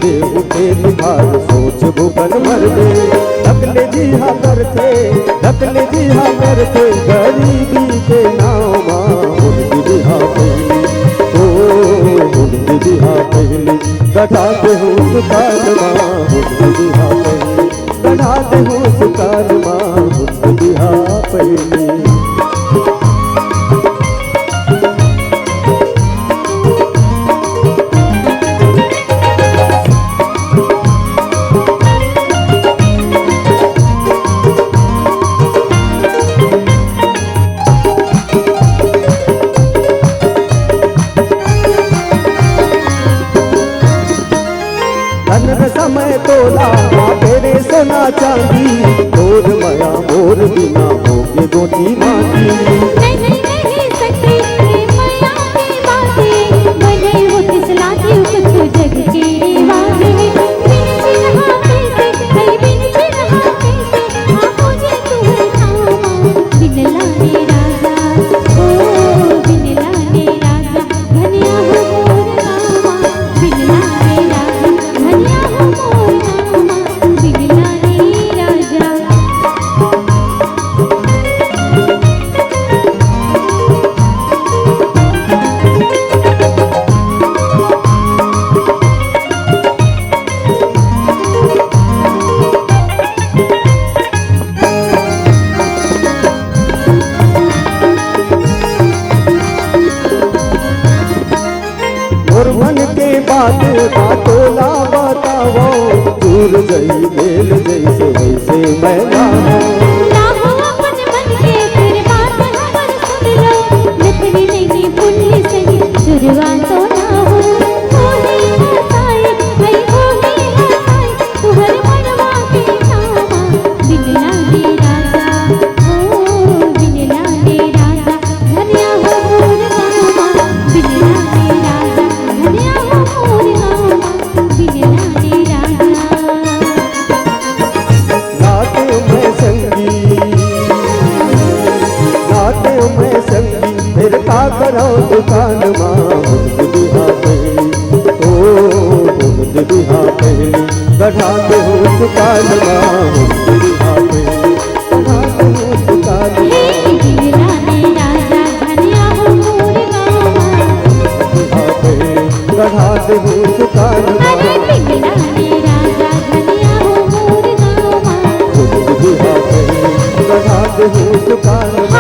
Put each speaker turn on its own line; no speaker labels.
दे उठे निखार सोच भूखन मर दे। नकले जिहा करते गरीबी के नाम उनकी बिहा पहली उनकी बिहा पहली गढ़ाते हूँ सुकाल माँ उनकी बिहा पहली गढ़ाते हूँ सुकाल माँ उनकी बिहा पहली। समय तोला तेरे सोना चांदी मोर माया मोर बिना होगे गोटी माटी।
नहीं सकती माया की बातें बने हो तिसलाती कुछ जग के वादे।
और मन के बात बातोला बताओ दूर गई मेल जैसे वैसे मैं ना
हो अपन मन के फिर बात हमर सुन लो। नथनी नहीं पुल्ली सही जुर्वा तो ना हो होली हसाए भाई होली हसाए तुहर मनवा के नामा बिनला दे राजा ओ बिनला दे राजा धनिया हो मोर मामा बिनला दे राजा धनिया हो मोर मामा बिनला दे राजा।
फिर का करो दुकान माँ उनकी बिहा पहली उनकी बिहा पहली गढ़ाते हो दुकान माँ उनकी बिहा पहली गढ़ाते हो दुकान
बिनला दे राजा धनिया हो मोर मामा
बिहा पहली गढ़ाते हो दुकान माँ
बिनला दे राजा धनिया हो मोर मामा
उनकी बिहा पहली गढ़ाते हो दुकान।